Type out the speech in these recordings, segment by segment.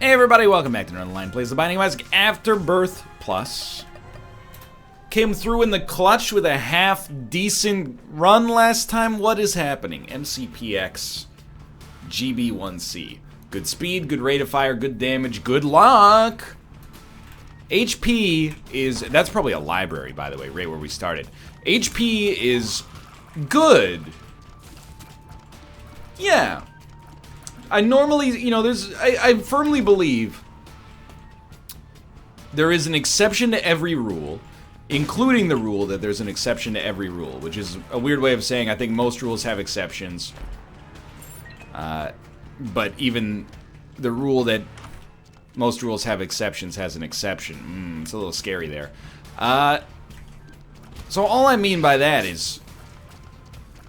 Hey everybody, welcome back to Northernlion Plays the Binding of Isaac Afterbirth Plus. Came through in the clutch with a half-decent run last time. What is happening? MCPX GB1C. Good speed, good rate of fire, good damage, good luck! HP is... That's probably a library, by the way, right where we started. HP is good. Yeah. I normally, you know, I firmly believe there is an exception to every rule, including the rule that there's an exception to every rule, which is a weird way of saying I think most rules have exceptions. But even the rule that most rules have exceptions has an exception. It's a little scary there. So all I mean by that is,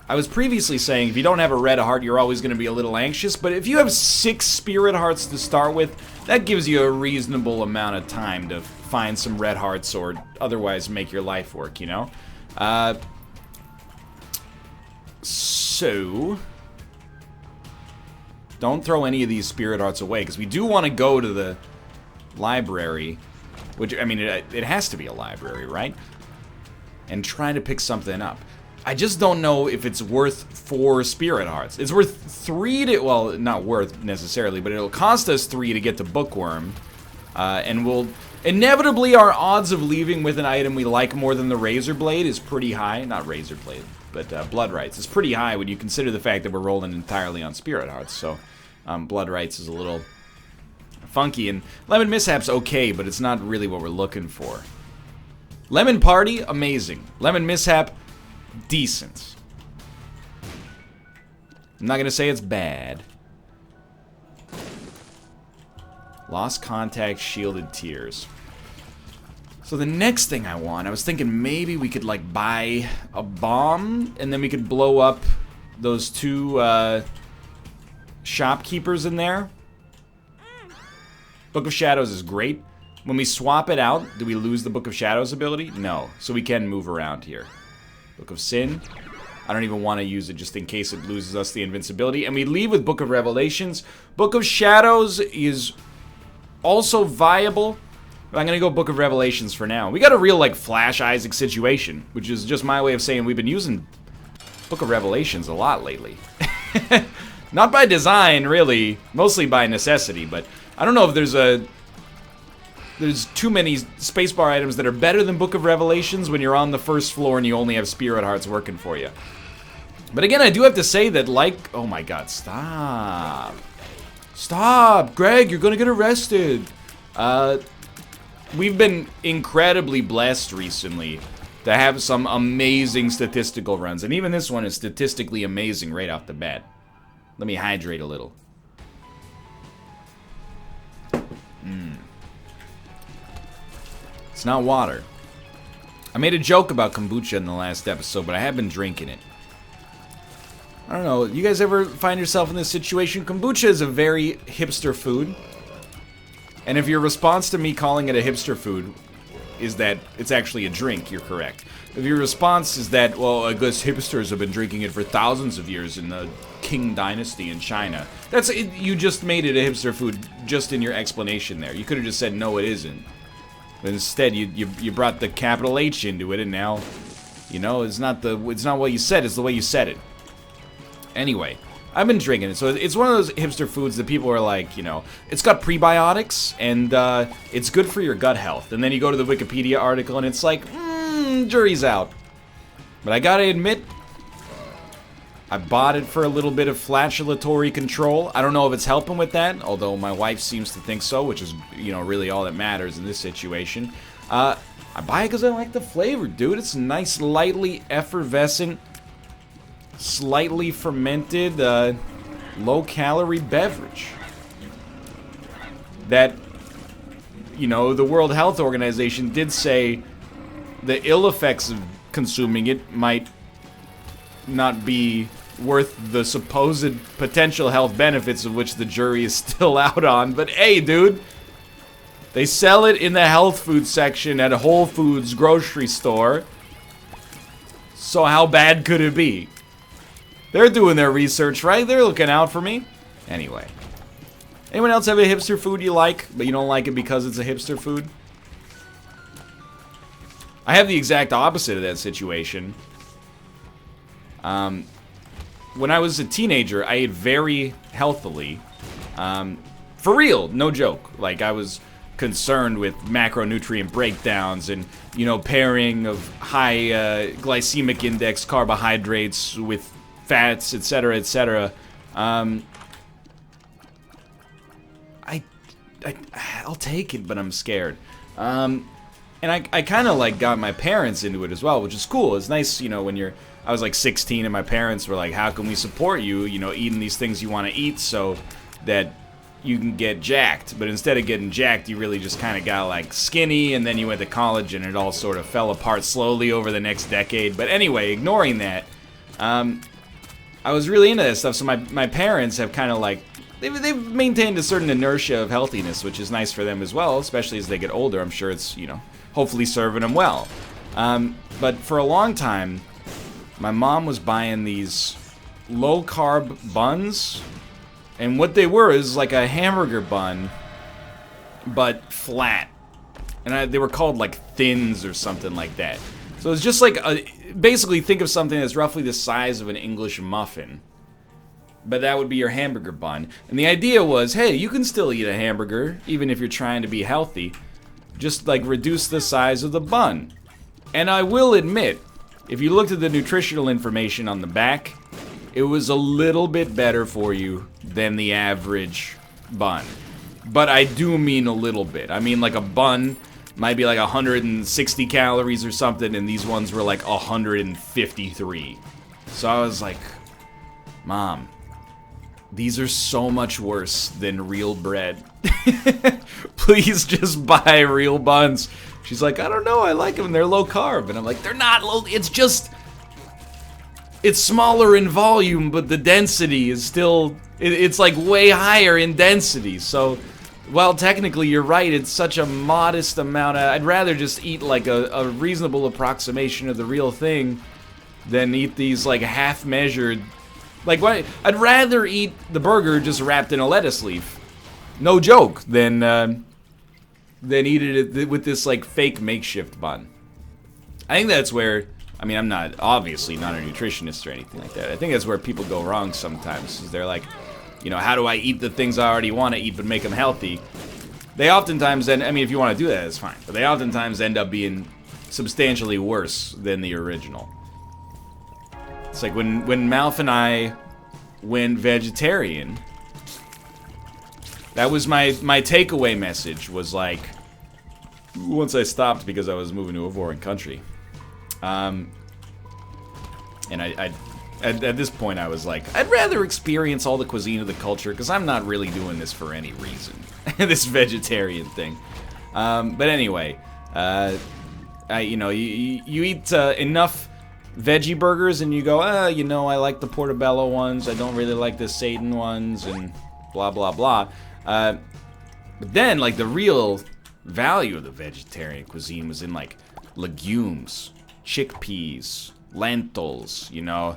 I was previously saying if you don't have a red heart, you're always going to be a little anxious, but if you have 6 spirit hearts to start with, that gives you a reasonable amount of time to find some red hearts or otherwise make your life work, you know? So, don't throw any of these spirit hearts away, because we do want to go to the library, which, I mean, it has to be a library, right? And try to pick something up. I just don't know if it's worth 4 spirit hearts. It's worth 3 to, well, not worth necessarily, but it'll cost us 3 to get to Bookworm. And we'll, inevitably our odds of leaving with an item we like more than the Razor Blade is pretty high. Not Razor Blade, but Blood Rights. It's pretty high when you consider the fact that we're rolling entirely on spirit hearts. So, Blood Rights is a little funky, and Lemon Mishap's okay, but it's not really what we're looking for. Lemon Party, amazing. Lemon Mishap, decent. I'm not gonna say it's bad. Lost contact, shielded tears. So the next thing I was thinking maybe we could like buy a bomb and then we could blow up those 2 shopkeepers in there. Book of Shadows is great. When we swap it out, do we lose the Book of Shadows ability? No. So we can move around here. Book of Sin. I don't even want to use it just in case it loses us the invincibility. And we leave with Book of Revelations. Book of Shadows is also viable, but I'm going to go Book of Revelations for now. We got a real, like, Flash Isaac situation, which is just my way of saying we've been using Book of Revelations a lot lately. Not by design, really. Mostly by necessity, but I don't know if there's too many spacebar items that are better than Book of Revelations when you're on the first floor and you only have spirit hearts working for you. But again, I do have to say that, like... Oh my god, stop. Stop! Greg, you're gonna get arrested! We've been incredibly blessed recently to have some amazing statistical runs. And even this one is statistically amazing right off the bat. Let me hydrate a little. It's not water. I made a joke about kombucha in the last episode, but I have been drinking it. I don't know, you guys ever find yourself in this situation? Kombucha is a very hipster food. And if your response to me calling it a hipster food is that it's actually a drink, you're correct. If your response is that, well, I guess hipsters have been drinking it for thousands of years in the Qing dynasty in China. That's it, you just made it a hipster food just in your explanation there. You could have just said, no, it isn't. But instead, you brought the capital H into it, and now, you know, it's not what you said, it's the way you said it. Anyway, I've been drinking it, so it's one of those hipster foods that people are like, you know, it's got prebiotics, and it's good for your gut health. And then you go to the Wikipedia article, and it's like, jury's out. But I gotta admit, I bought it for a little bit of flatulatory control. I don't know if it's helping with that, although my wife seems to think so, which is, you know, really all that matters in this situation. I buy it because I like the flavor, dude. It's a nice, lightly effervescent, slightly fermented, low-calorie beverage. That, you know, the World Health Organization did say the ill effects of consuming it might not be worth the supposed potential health benefits of which the jury is still out on. But hey, dude, they sell it in the health food section at a Whole Foods grocery store. So how bad could it be? They're doing their research, right? They're looking out for me. Anyway. Anyone else have a hipster food you like, but you don't like it because it's a hipster food? I have the exact opposite of that situation. When I was a teenager, I ate very healthily. For real, no joke. Like, I was concerned with macronutrient breakdowns and, you know, pairing of high glycemic index carbohydrates with fats, etc., etc. I'll take it, but I'm scared. And I kind of, like, got my parents into it as well, which is cool. It's nice, you know, when I was, like, 16 and my parents were like, how can we support you, you know, eating these things you want to eat so that you can get jacked. But instead of getting jacked, you really just kind of got, like, skinny, and then you went to college, and it all sort of fell apart slowly over the next decade. But anyway, ignoring that, I was really into that stuff, so my parents have kind of, like, they've maintained a certain inertia of healthiness, which is nice for them as well, especially as they get older. I'm sure it's, you know, hopefully serving them well. But for a long time, my mom was buying these low-carb buns, and what they were is like a hamburger bun, but flat. And they were called, like, Thins or something like that. So it's just like, basically think of something that's roughly the size of an English muffin. But that would be your hamburger bun. And the idea was, hey, you can still eat a hamburger, even if you're trying to be healthy. Just, like, reduce the size of the bun. And I will admit, if you looked at the nutritional information on the back, it was a little bit better for you than the average bun. But I do mean a little bit. I mean, like, a bun might be like 160 calories or something, and these ones were like 153. So I was like, Mom, these are so much worse than real bread. Please just buy real buns. She's like, I don't know, I like them, they're low carb. And I'm like, they're not low, it's just, it's smaller in volume, but the density is still, it's like way higher in density. So, well, technically you're right, it's such a modest amount. I'd rather just eat like a reasonable approximation of the real thing than eat these like half-measured, like, what? I'd rather eat the burger just wrapped in a lettuce leaf. No joke, than eat it with this, like, fake makeshift bun. I think that's where, I mean, I'm not, obviously not a nutritionist or anything like that. I think that's where people go wrong sometimes, is they're like, you know, how do I eat the things I already want to eat but make them healthy? They oftentimes then, I mean, if you want to do that, it's fine. But they oftentimes end up being substantially worse than the original. It's like when Malf and I went vegetarian, that was my takeaway message, was like, once I stopped because I was moving to a foreign country. And at this point I was like, I'd rather experience all the cuisine of the culture, because I'm not really doing this for any reason. This vegetarian thing. But anyway, you know, you eat enough veggie burgers and you go, you know, I like the portobello ones, I don't really like the seitan ones, and blah blah blah. But then, like, the real value of the vegetarian cuisine was in, like, legumes, chickpeas, lentils, you know,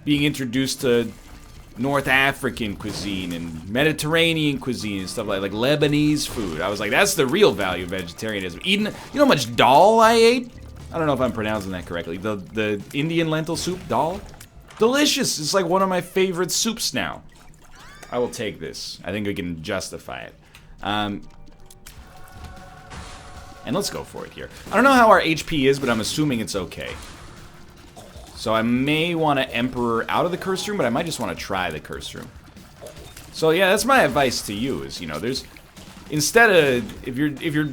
being introduced to North African cuisine and Mediterranean cuisine and stuff like Lebanese food. I was like, that's the real value of vegetarianism. Eating, you know how much dal I ate? I don't know if I'm pronouncing that correctly. The Indian lentil soup, dal? Delicious. It's like one of my favorite soups now. I will take this. I think we can justify it. And let's go for it here. I don't know how our HP is, but I'm assuming it's okay. So I may want to Emperor out of the curse room, but I might just want to try the curse room. So yeah, that's my advice to you, is, you know, there's, instead of, if you're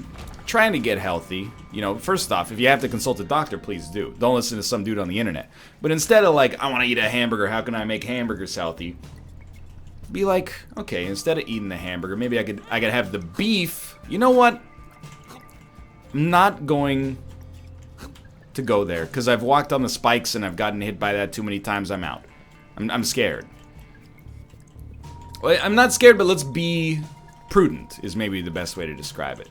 trying to get healthy, you know, first off, if you have to consult a doctor, please do. Don't listen to some dude on the internet. But instead of like, I want to eat a hamburger, how can I make hamburgers healthy? Be like, okay, instead of eating the hamburger, maybe I could have the beef. You know what? I'm not going to go there, because I've walked on the spikes and I've gotten hit by that too many times. I'm out. I'm scared. Well, I'm not scared, but let's be prudent, is maybe the best way to describe it.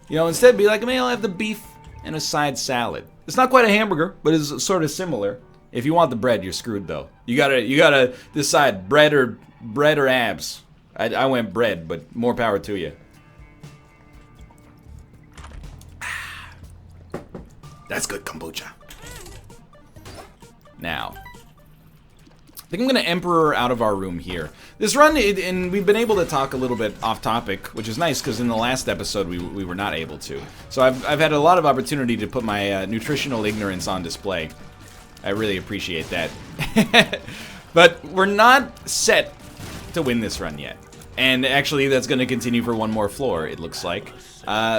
You know, instead be like, maybe I'll have the beef and a side salad. It's not quite a hamburger, but it's sort of similar. If you want the bread, you're screwed though. You gotta decide bread or abs. I went bread, but more power to you. That's good kombucha. Now, I think I'm going to Emperor out of our room here. This run, and we've been able to talk a little bit off topic, which is nice, because in the last episode we were not able to. So I've had a lot of opportunity to put my nutritional ignorance on display. I really appreciate that. But we're not set to win this run yet. And actually, that's going to continue for one more floor, it looks like.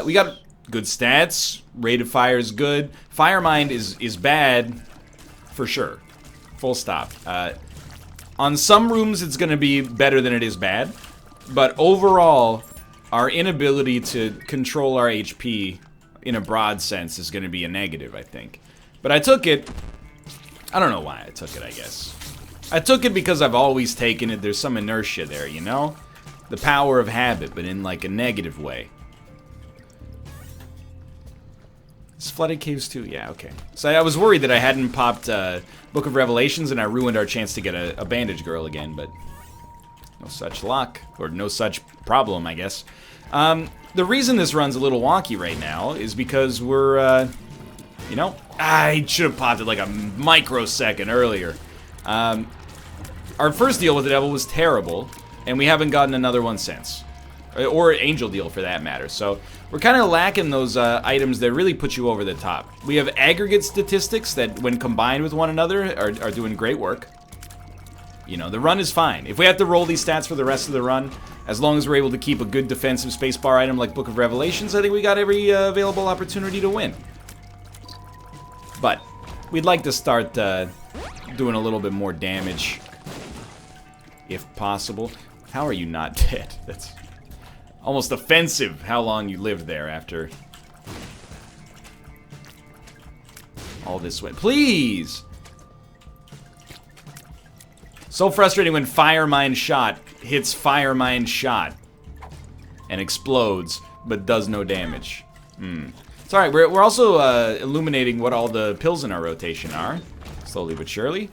We got good stats. Rate of fire is good. Fire Mind is bad, for sure. Full stop. On some rooms, it's going to be better than it is bad. But overall, our inability to control our HP in a broad sense is going to be a negative, I think. But I took it. I don't know why I took it, I guess. I took it because I've always taken it. There's some inertia there, you know? The power of habit, but in like a negative way. It's flooded caves too? Yeah, okay. So I was worried that I hadn't popped Book of Revelations and I ruined our chance to get a bandage girl again, but no such luck, or no such problem, I guess. The reason this run's a little wonky right now is because we're, you know, I should have popped it like a microsecond earlier. Our first deal with the devil was terrible, and we haven't gotten another one since. Or angel deal, for that matter. So we're kind of lacking those items that really put you over the top. We have aggregate statistics that, when combined with one another, are doing great work. You know, the run is fine. If we have to roll these stats for the rest of the run, as long as we're able to keep a good defensive spacebar item like Book of Revelations, I think we got every available opportunity to win. But we'd like to start doing a little bit more damage, if possible. How are you not dead? That's almost offensive how long you lived there after all this went. Please! So frustrating when Fire Mine Shot hits Fire Mine Shot and explodes, but does no damage. It's alright, we're also illuminating what all the pills in our rotation are. Slowly but surely.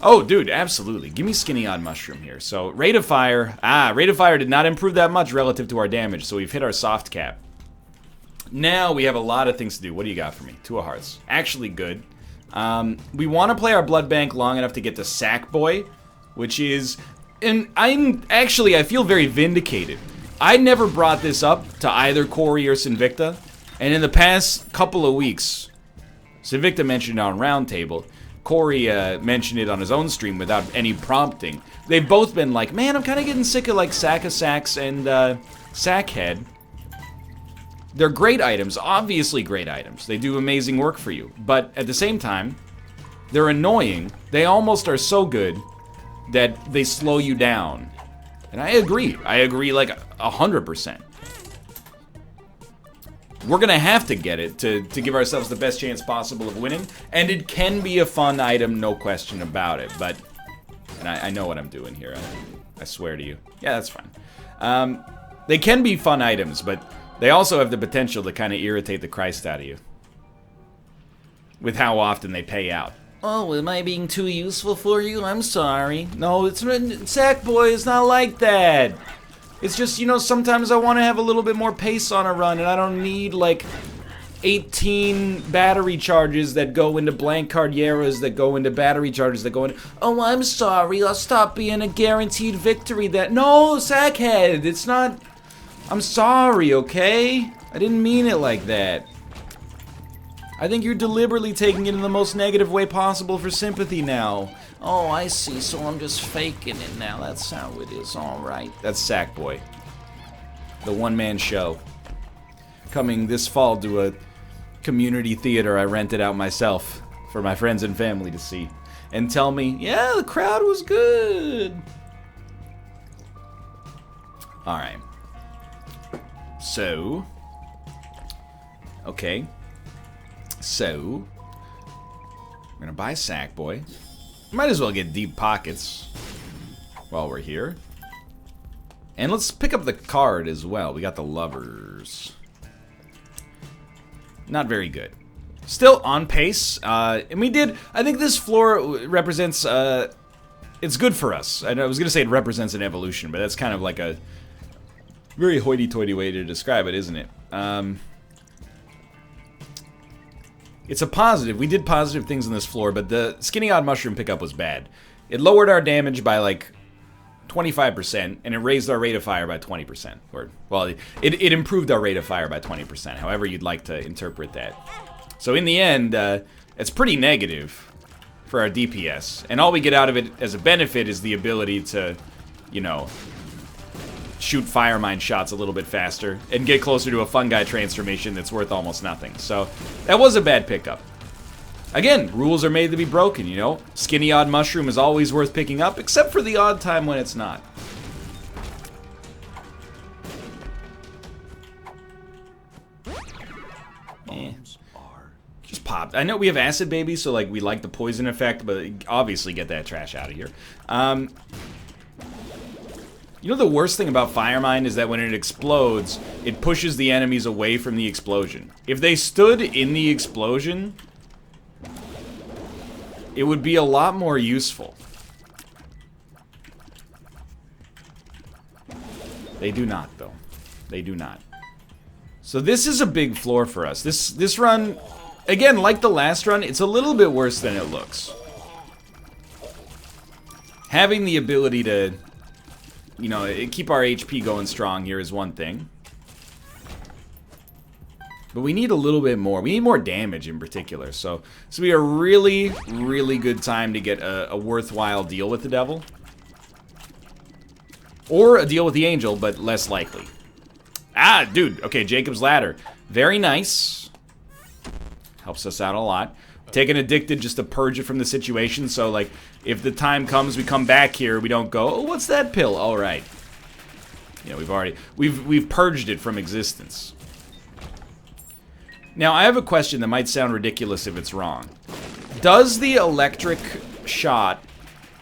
Oh, dude, absolutely. Give me Skinny Odd Mushroom here. So, Rate of Fire. Rate of Fire did not improve that much relative to our damage, so we've hit our soft cap. Now we have a lot of things to do. What do you got for me? Two of Hearts. Actually good. We want to play our Blood Bank long enough to get to Sackboy, which is... And I feel very vindicated. I never brought this up to either Corey or Sinvicta, and in the past couple of weeks, Sinvicta mentioned it on Roundtable, Corey mentioned it on his own stream without any prompting. They've both been like, man, I'm kind of getting sick of like Sack-a-Sacks and Sackhead. They're great items, obviously great items. They do amazing work for you. But at the same time, they're annoying. They almost are so good that they slow you down. And I agree. I agree like 100%. We're gonna have to get it to give ourselves the best chance possible of winning, and it can be a fun item, no question about it, but... And I know what I'm doing here, I swear to you. Yeah, that's fine. They can be fun items, but they also have the potential to kind of irritate the Christ out of you. With how often they pay out. Oh, am I being too useful for you? I'm sorry. No, Sackboy is not like that. It's just, you know, sometimes I want to have a little bit more pace on a run, and I don't need, like, 18 battery charges that go into blank Cardieras that go into battery charges that go into... Oh, I'm sorry, I'll stop being a guaranteed victory that... No, Sackhead, it's not... I'm sorry, okay? I didn't mean it like that. I think you're deliberately taking it in the most negative way possible for sympathy now. Oh, I see, so I'm just faking it now. That's how it is, alright. That's Sackboy. The one-man show. Coming this fall to a community theater I rented out myself for my friends and family to see. And tell me, yeah, the crowd was good. Alright. So. Okay. So. We're gonna buy Sackboy. Might as well get deep pockets while we're here. And let's pick up the card as well. We got the Lovers. Not very good. Still on pace. And we did... I think this floor represents it's good for us. I was gonna say it represents an evolution, but that's kind of like a very hoity-toity way to describe it, isn't it? It's a positive. We did positive things on this floor, but the Skinny Odd Mushroom pickup was bad. It lowered our damage by like 25%, and it raised our rate of fire by 20%. Or, well, it improved our rate of fire by 20%, however you'd like to interpret that. So in the end, it's pretty negative for our DPS, and all we get out of it as a benefit is the ability to, you know, shoot fire mine shots a little bit faster and get closer to a fungi transformation that's worth almost nothing. So that was a bad pickup. Again, rules are made to be broken, you know? Skinny Odd Mushroom is always worth picking up, except for the odd time when it's not. Just popped. I know we have Acid Baby, so like we like the poison effect, but obviously get that trash out of here. You know the worst thing about Fire Mine is that when it explodes, it pushes the enemies away from the explosion. If they stood in the explosion, it would be a lot more useful. They do not, though. They do not. So this is a big floor for us. This run, again, like the last run, it's a little bit worse than it looks. Having the ability to, you know, keep our HP going strong here is one thing. But we need a little bit more. We need more damage in particular. So this will be a really, really good time to get a worthwhile deal with the devil. Or a deal with the angel, but less likely. Ah, dude. Okay, Jacob's Ladder. Very nice. Helps us out a lot. Taking Addicted just to purge it from the situation. So, like, if the time comes, we come back here, we don't go, oh, what's that pill? All right. You know, we've purged it from existence. Now, I have a question that might sound ridiculous if it's wrong. Does the electric shot,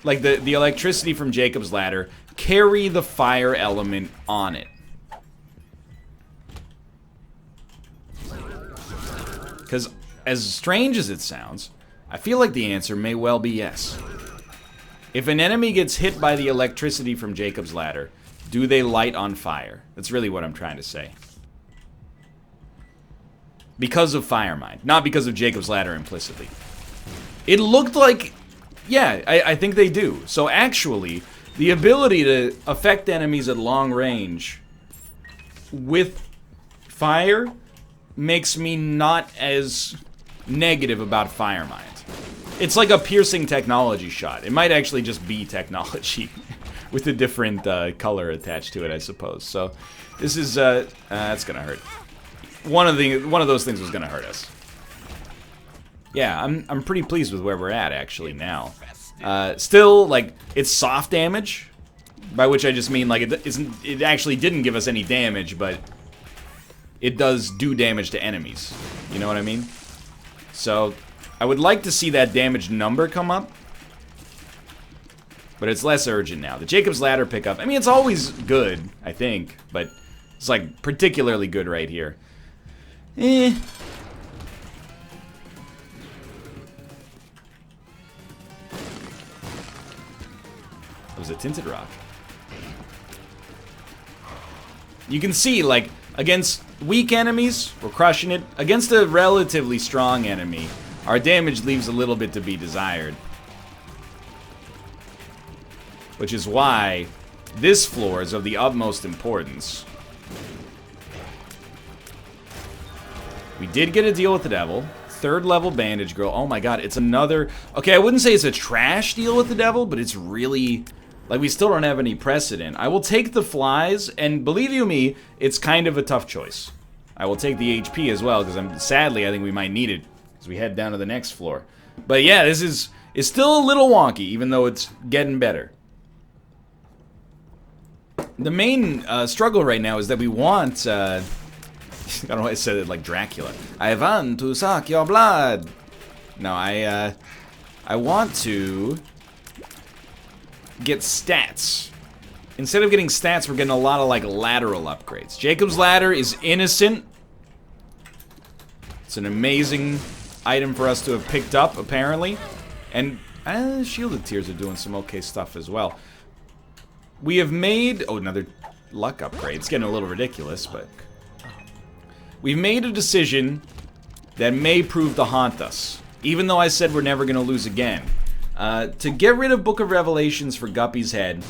like the electricity from Jacob's Ladder, carry the fire element on it? Because as strange as it sounds, I feel like the answer may well be yes. If an enemy gets hit by the electricity from Jacob's Ladder, do they light on fire? That's really what I'm trying to say. Because of Fire Mine, not because of Jacob's Ladder implicitly. It looked like, yeah, I think they do. So actually, the ability to affect enemies at long range with fire makes me not as negative about Fire Mines. It's like a piercing technology shot. It might actually just be technology with a different color attached to it, I suppose. So this is that's gonna hurt. One of those things was gonna hurt us. Yeah, I'm pretty pleased with where we're at actually now. Still, like, it's soft damage, by which I just mean like it actually didn't give us any damage, but it does do damage to enemies. You know what I mean? So I would like to see that damage number come up, but it's less urgent now. The Jacob's Ladder pickup, I mean, it's always good, I think, but it's like particularly good right here. It was a Tinted Rock. You can see, like, against weak enemies, we're crushing it. Against a relatively strong enemy, our damage leaves a little bit to be desired. Which is why this floor is of the utmost importance. We did get a deal with the devil. 3rd level Bandage Girl. Oh my god, it's another... Okay, I wouldn't say it's a trash deal with the devil, but it's really... Like, we still don't have any precedent. I will take the flies, and believe you me, it's kind of a tough choice. I will take the HP as well, because sadly, I think we might need it as we head down to the next floor. But yeah, this is still a little wonky, even though it's getting better. The main struggle right now is that we want... I don't know why I said it like Dracula. I want to suck your blood. No, I want to get stats. Instead of getting stats, we're getting a lot of like lateral upgrades. Jacob's Ladder is innocent. It's an amazing item for us to have picked up, apparently. And Shielded Tears are doing some okay stuff as well. We have made... Oh, another luck upgrade. It's getting a little ridiculous, but... We've made a decision that may prove to haunt us. Even though I said we're never going to lose again. To get rid of Book of Revelations for Guppy's head,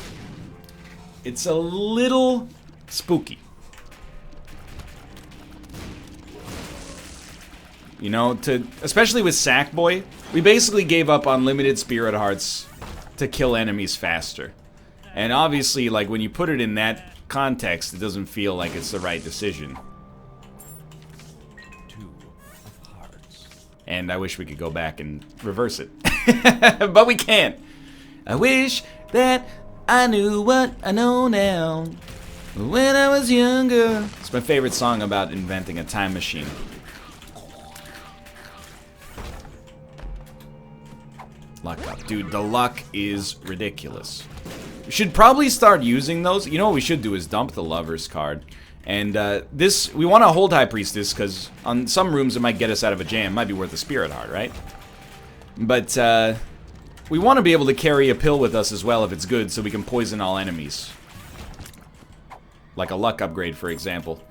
it's a little spooky. You know, especially with Sackboy, we basically gave up unlimited spirit hearts to kill enemies faster. And obviously, like, when you put it in that context, it doesn't feel like it's the right decision. And I wish we could go back and reverse it. But we can't. I wish that I knew what I know now when I was younger. It's my favorite song about inventing a time machine. Luck up. Dude, the luck is ridiculous. We should probably start using those. You know what we should do is dump the Lover's card. And this, we want to hold High Priestess, because on some rooms it might get us out of a jam. Might be worth a Spirit Heart, right? But we want to be able to carry a pill with us as well if it's good, so we can poison all enemies. Like a luck upgrade, for example.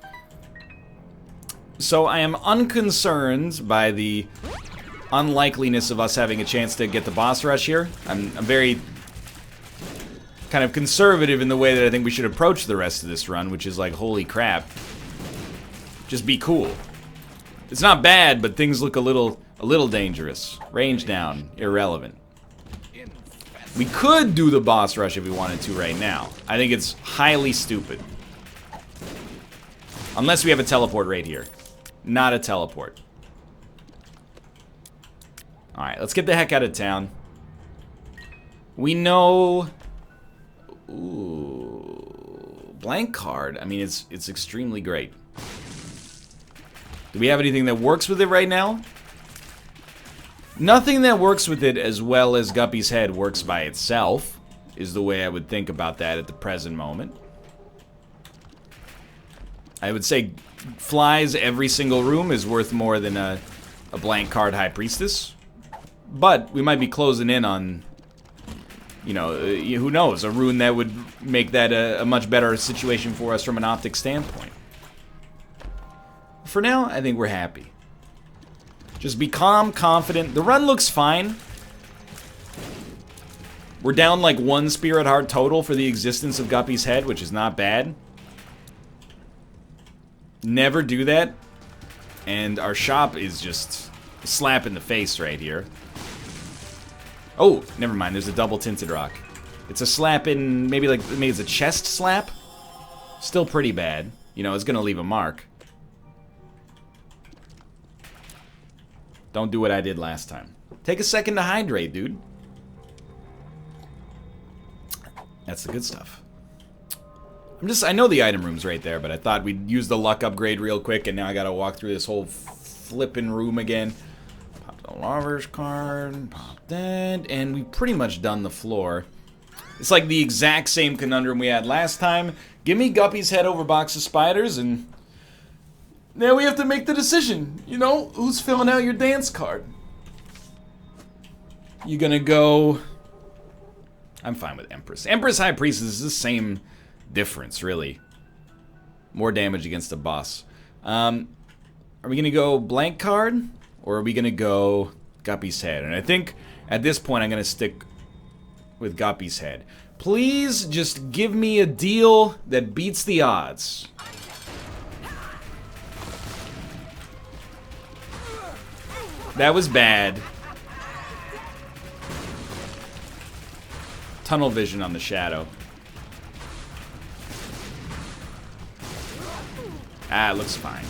So I am unconcerned by the unlikeliness of us having a chance to get the boss rush here. I'm very kind of conservative in the way that I think we should approach the rest of this run, which is like, holy crap. Just be cool. It's not bad, but things look a little dangerous. Range down, irrelevant. We could do the boss rush if we wanted to right now. I think it's highly stupid. Unless we have a teleport right here. Not a teleport. Alright, let's get the heck out of town. We know... Ooh, blank card. I mean, it's extremely great. Do we have anything that works with it right now? Nothing that works with it as well as Guppy's head works by itself, is the way I would think about that at the present moment. I would say flies every single room is worth more than a blank card High Priestess. But we might be closing in on... You know, who knows? A rune that would make that a much better situation for us from an optic standpoint. For now, I think we're happy. Just be calm, confident. The run looks fine. We're down like 1 Spirit Heart total for the existence of Guppy's head, which is not bad. Never do that. And our shop is just a slap in the face right here. Oh, never mind. There's a double tinted rock. It's a slap in, maybe it's a chest slap. Still pretty bad. You know, it's gonna leave a mark. Don't do what I did last time. Take a second to hydrate, dude. That's the good stuff. I know the item room's right there, but I thought we'd use the luck upgrade real quick, and now I gotta walk through this whole flippin' room again. The Lover's card, pop that, and we've pretty much done the floor. It's like the exact same conundrum we had last time. Give me Guppy's head over Box of Spiders, and now we have to make the decision. You know, who's filling out your dance card? You gonna go... I'm fine with Empress. Empress High Priestess is the same difference, really. More damage against a boss. Are we gonna go blank card? Or are we gonna go Guppy's head? And I think at this point I'm gonna stick with Guppy's head. Please just give me a deal that beats the odds. That was bad. Tunnel vision on the shadow. Ah, it looks fine.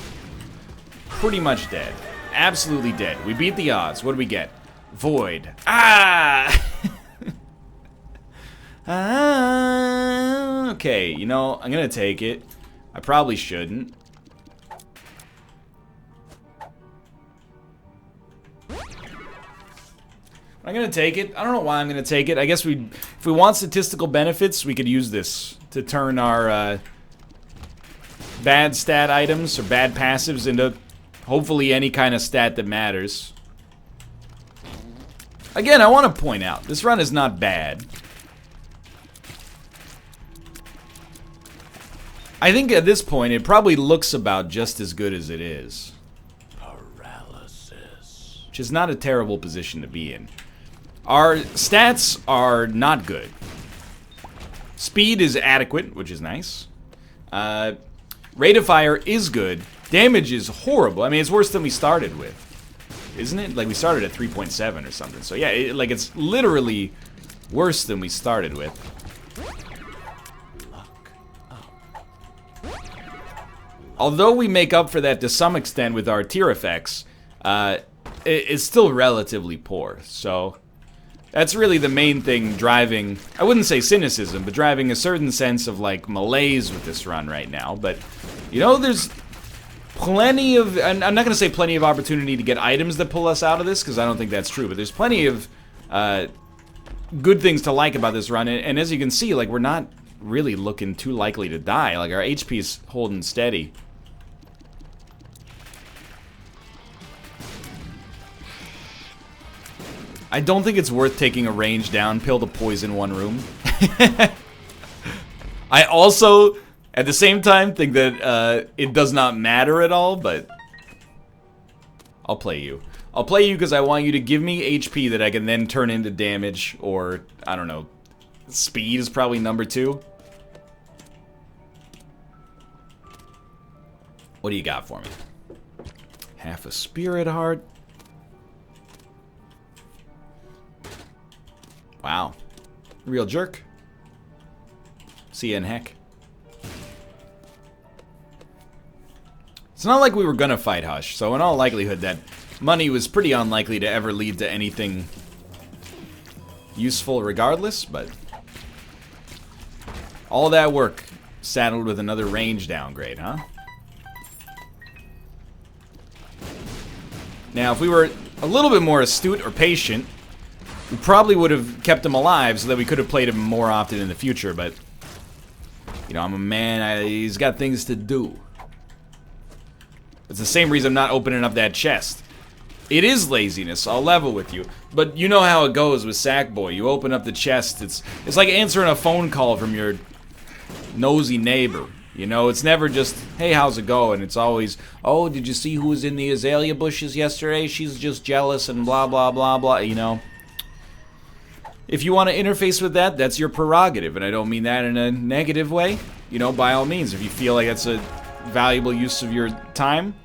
Pretty much dead. Absolutely dead. We beat the odds. What do we get? Void. Ah! Okay, you know, I'm gonna take it. I probably shouldn't. I'm gonna take it. I don't know why I'm gonna take it. I guess if we want statistical benefits, we could use this to turn our bad stat items or bad passives into hopefully any kind of stat that matters. Again, I want to point out, this run is not bad. I think at this point, it probably looks about just as good as it is. Paralysis. Which is not a terrible position to be in. Our stats are not good. Speed is adequate, which is nice. Rate of fire is good. Damage is horrible. I mean, it's worse than we started with. Isn't it? Like, we started at 3.7 or something. So, yeah, it's literally worse than we started with. Although we make up for that to some extent with our tier effects, it's still relatively poor. So, that's really the main thing driving, I wouldn't say cynicism, but driving a certain sense of, like, malaise with this run right now. But, you know, there's plenty of, I'm not going to say plenty of opportunity to get items that pull us out of this, because I don't think that's true, but there's plenty of good things to like about this run, and as you can see, like, we're not really looking too likely to die. Like, our HP is holding steady. I don't think it's worth taking a range down pill to poison one room. I also, at the same time, think that it does not matter at all, but I'll play you. I'll play you because I want you to give me HP that I can then turn into damage, or, I don't know, speed is probably number 2. What do you got for me? Half a spirit heart. Wow. Real jerk. See ya in heck. It's not like we were gonna fight Hush, so in all likelihood that money was pretty unlikely to ever lead to anything useful regardless, but all that work saddled with another range downgrade, huh? Now, if we were a little bit more astute or patient, we probably would have kept him alive so that we could have played him more often in the future, but, you know, I'm a man, he's got things to do. It's the same reason I'm not opening up that chest. It is laziness, I'll level with you, but you know how it goes with Sackboy. You open up the chest, it's like answering a phone call from your nosy neighbor. You know, it's never just, hey, how's it going? It's always, oh, did you see who was in the azalea bushes yesterday? She's just jealous and blah, blah, blah, blah, you know. If you want to interface with that, that's your prerogative, and I don't mean that in a negative way. You know, by all means, if you feel like that's a valuable use of your time,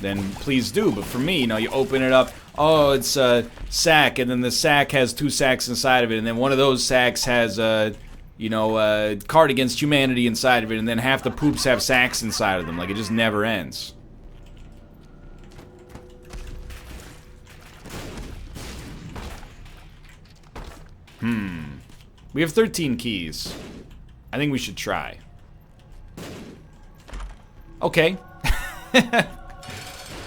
then please do. But for me, you know, you open it up, oh, it's a sack, and then the sack has 2 sacks inside of it, and then one of those sacks has a, you know, a card against humanity inside of it, and then half the poops have sacks inside of them. Like, it just never ends. We have 13 keys. I think we should try. Okay.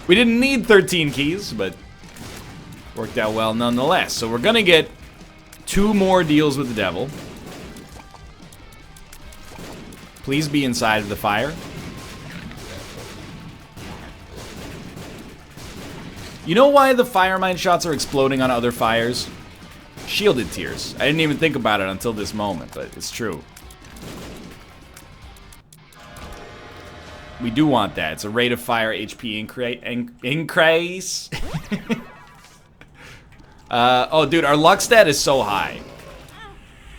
We didn't need 13 keys, but worked out well nonetheless. So we're gonna get 2 more deals with the devil. Please be inside of the fire. You know why the fire mine shots are exploding on other fires? Shielded tiers. I didn't even think about it until this moment, but it's true. We do want that. It's a rate of fire HP increase. Oh, dude, our luck stat is so high.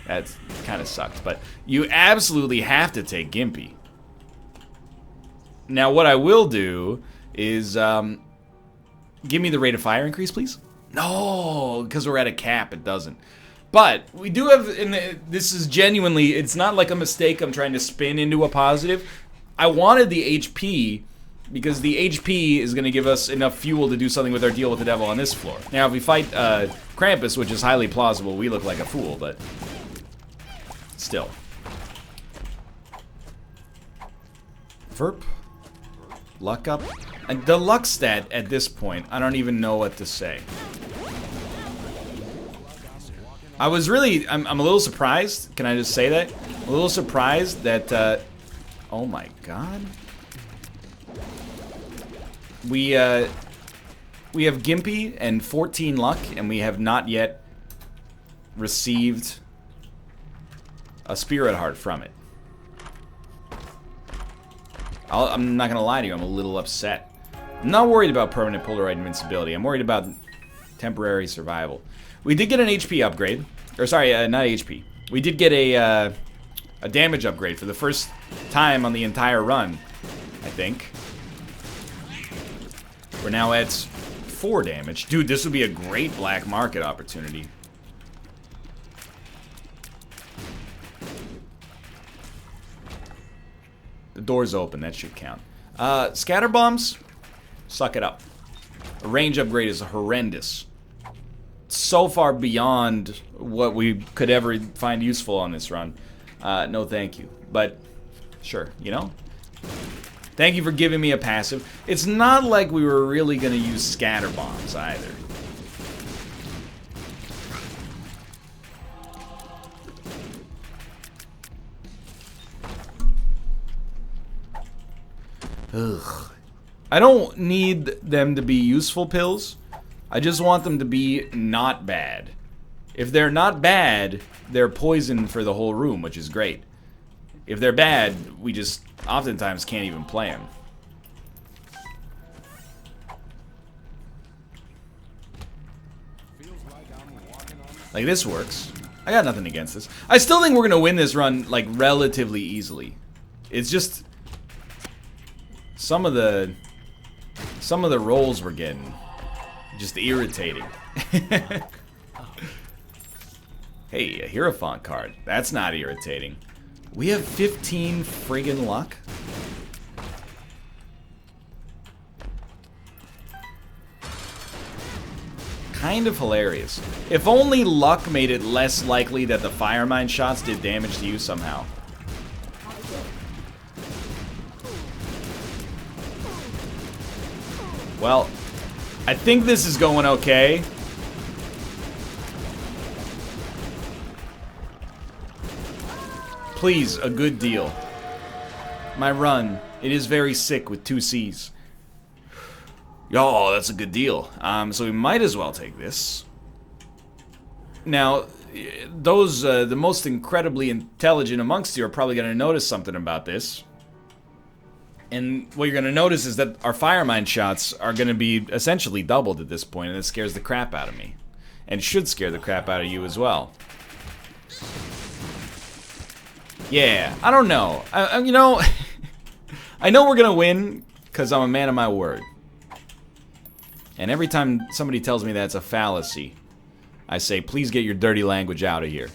That kind of sucks, but you absolutely have to take Gimpy. Now, what I will do is, give me the rate of fire increase, please. No, because we're at a cap, it doesn't. But we do have, and this is genuinely, it's not like a mistake I'm trying to spin into a positive. I wanted the HP because the HP is going to give us enough fuel to do something with our deal with the devil on this floor. Now, if we fight Krampus, which is highly plausible, we look like a fool, but still. Verp. Luck up. And the luck stat at this point, I don't even know what to say. I was really, I'm a little surprised. Can I just say that? A little surprised that, oh my god. We we have Gimpy and 14 luck, and we have not yet received a spirit heart from it. I'm not gonna lie to you, I'm a little upset. I'm not worried about permanent Polaroid invincibility. I'm worried about temporary survival. We did get an HP upgrade. Or sorry, not HP. We did get a damage upgrade for the first time on the entire run, I think. We're now at 4 damage. Dude, this would be a great black market opportunity. The door's open, that should count. Scatter bombs? Suck it up. A range upgrade is horrendous. So far beyond what we could ever find useful on this run. No thank you. But, sure, you know? Thank you for giving me a passive. It's not like we were really gonna use scatter bombs either. Ugh. I don't need them to be useful pills. I just want them to be not bad. If they're not bad, they're poison for the whole room, which is great. If they're bad, we just oftentimes can't even play them. Like, this works. I got nothing against this. I still think we're gonna win this run, like, relatively easily. It's just some of the rolls we're getting just irritating. Hey, a Hierophant card. That's not irritating. We have 15 friggin' luck. Kind of hilarious. If only luck made it less likely that the fire mine shots did damage to you somehow. Well, I think this is going okay. Please, a good deal. My run, it is very sick with 2 C's. Oh, that's a good deal. So we might as well take this. Now, those, the most incredibly intelligent amongst you are probably going to notice something about this. And what you're going to notice is that our fire mine shots are going to be essentially doubled at this point, and it scares the crap out of me. And should scare the crap out of you as well. Yeah, I don't know. You know, I know we're going to win because I'm a man of my word. And every time somebody tells me that's a fallacy, I say, please get your dirty language out of here.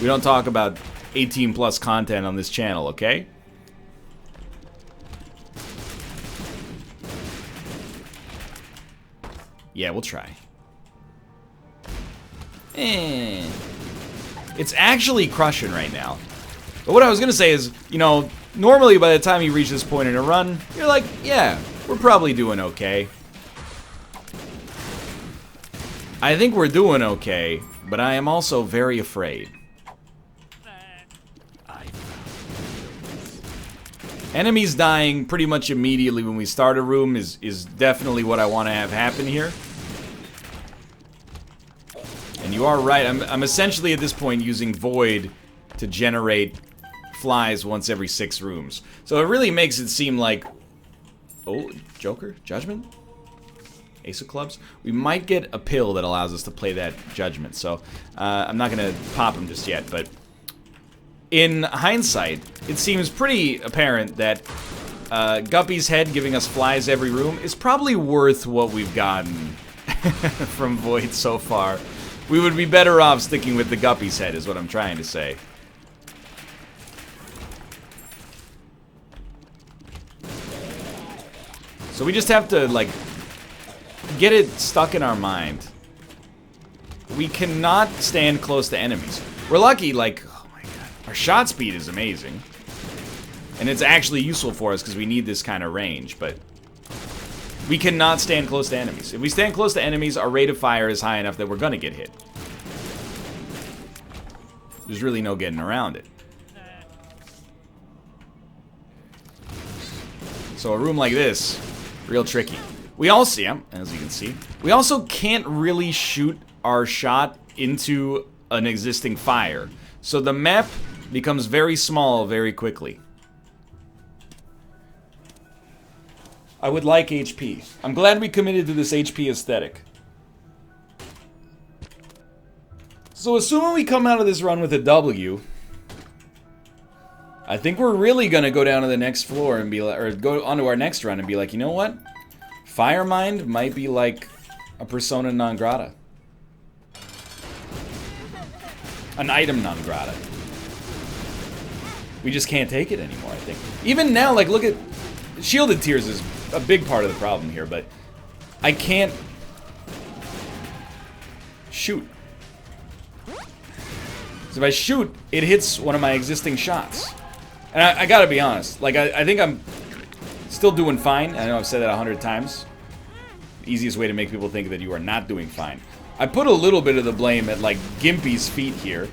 We don't talk about 18+ content on this channel, okay? Yeah, we'll try. It's actually crushing right now. But what I was gonna say is, you know, normally by the time you reach this point in a run, you're like, yeah, we're probably doing okay. I think we're doing okay, but I am also very afraid. Enemies dying pretty much immediately when we start a room is definitely what I want to have happen here. And you are right, I'm essentially at this point using Void to generate flies once every 6 rooms. So it really makes it seem like... Oh, Joker? Judgment? Ace of Clubs? We might get a pill that allows us to play that Judgment, so I'm not going to pop him just yet, but in hindsight, it seems pretty apparent that Guppy's head giving us flies every room is probably worth what we've gotten from Void so far. We would be better off sticking with the Guppy's head, is what I'm trying to say. So we just have to, like, get it stuck in our mind. We cannot stand close to enemies. We're lucky, like, oh my god, our shot speed is amazing. And it's actually useful for us because we need this kind of range, but we cannot stand close to enemies. If we stand close to enemies, our rate of fire is high enough that we're gonna get hit. There's really no getting around it. So a room like this, real tricky. We also, yeah, as you can see, we also can't really shoot our shot into an existing fire. So the map becomes very small very quickly. I would like HP. I'm glad we committed to this HP aesthetic. So assuming we come out of this run with a W, I think we're really gonna go down to the next floor and be like, or go onto our next run and be like, you know what? Firemind might be like a persona non grata. An item non grata. We just can't take it anymore, I think. Even now, like, look at... Shielded Tears is a big part of the problem here, but I can't shoot. So if I shoot, it hits one of my existing shots. And I gotta be honest, like, I think I'm still doing fine. I know I've said that 100 times. The easiest way to make people think that you are not doing fine. I put a little bit of the blame at, like, Gimpy's feet here.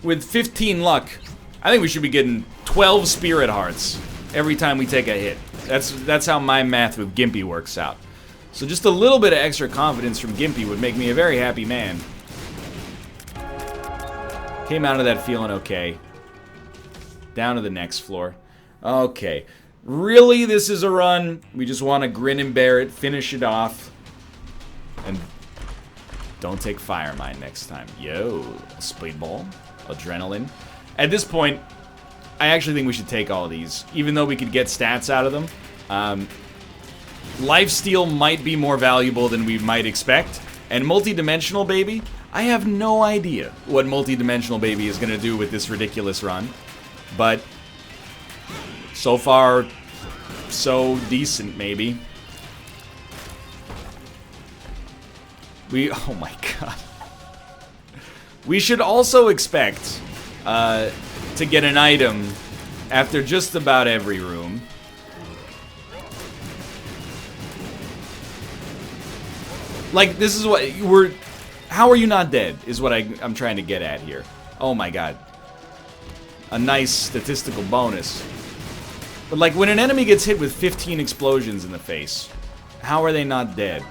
With 15 luck, I think we should be getting 12 Spirit Hearts every time we take a hit. That's how my math with Gimpy works out. So just a little bit of extra confidence from Gimpy would make me a very happy man. Came out of that feeling okay. Down to the next floor. Okay. Really, this is a run. We just want to grin and bear it, finish it off. And don't take Firemind next time. Yo, Speedball, Adrenaline. At this point, I actually think we should take all of these, even though we could get stats out of them. Lifesteal might be more valuable than we might expect. And Multidimensional Baby, I have no idea what Multidimensional Baby is going to do with this ridiculous run. But so far, so decent, maybe. Oh my god. We should also expect to get an item after just about every room. Like, this is what how are you not dead is what I'm trying to get at here. Oh my god. A nice statistical bonus. But like, when an enemy gets hit with 15 explosions in the face, how are they not dead?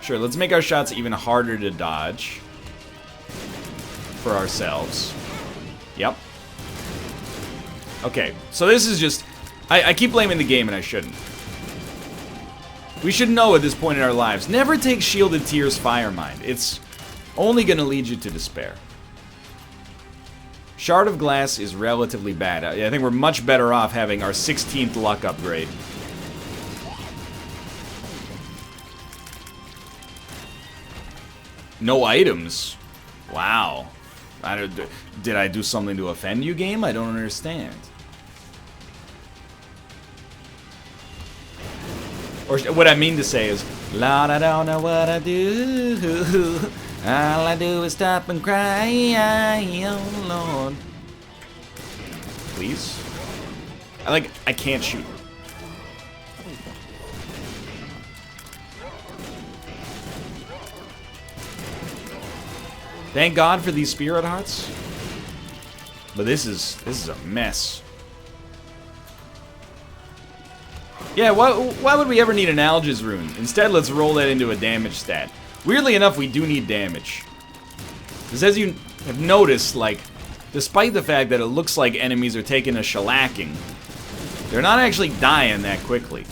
Sure, let's make our shots even harder to dodge for ourselves. Yep. Okay, so this is just... I keep blaming the game and I shouldn't. We should know at this point in our lives, never take Shielded Tears Firemind. It's only gonna lead you to despair. Shard of Glass is relatively bad. I think we're much better off having our 16th luck upgrade. No items? Wow. Did I do something to offend you, game? I don't understand. Or what I mean to say is, Lord, I don't know what I do. All I do is stop and cry, oh Lord. Please? I can't shoot. Thank God for these Spirit Hearts. But this is a mess. Yeah, why would we ever need an Alga's Rune? Instead, let's roll that into a damage stat. Weirdly enough, we do need damage. Because as you have noticed, like, despite the fact that it looks like enemies are taking a shellacking, they're not actually dying that quickly.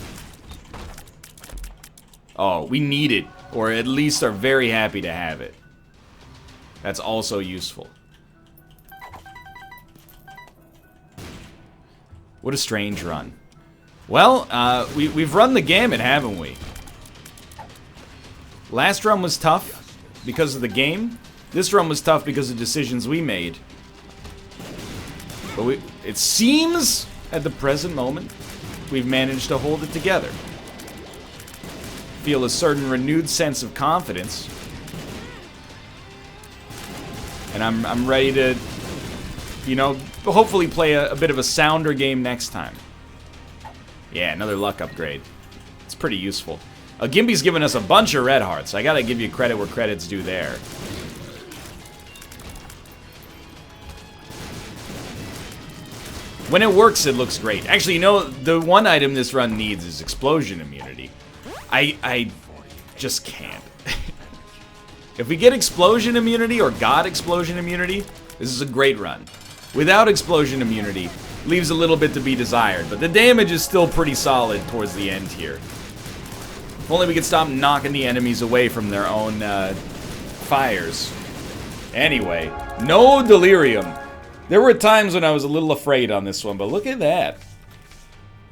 Oh, we need it. Or at least are very happy to have it. That's also useful. What a strange run. Well, we've run the gamut, haven't we? Last run was tough because of the game. This run was tough because of decisions we made. But it seems, at the present moment, we've managed to hold it together. Feel a certain renewed sense of confidence. And I'm ready to, you know, hopefully play a bit of a sounder game next time. Yeah, another luck upgrade. It's pretty useful. Gimpy's given us a bunch of red hearts. I gotta give you credit where credit's due there. When it works, it looks great. Actually, you know, the one item this run needs is explosion immunity. I just can't. If we get explosion immunity or god explosion immunity, this is a great run. Without explosion immunity, leaves a little bit to be desired, but the damage is still pretty solid towards the end here. If only we could stop knocking the enemies away from their own fires. Anyway, no delirium. There were times when I was a little afraid on this one, but look at that.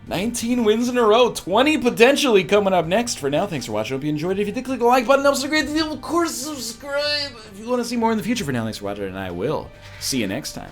19 wins in a row, 20 potentially coming up next. For now, thanks for watching. Hope you enjoyed it. If you did, click the like button. That was a great deal. Of course, subscribe if you want to see more in the future. For now, thanks for watching, and I will see you next time.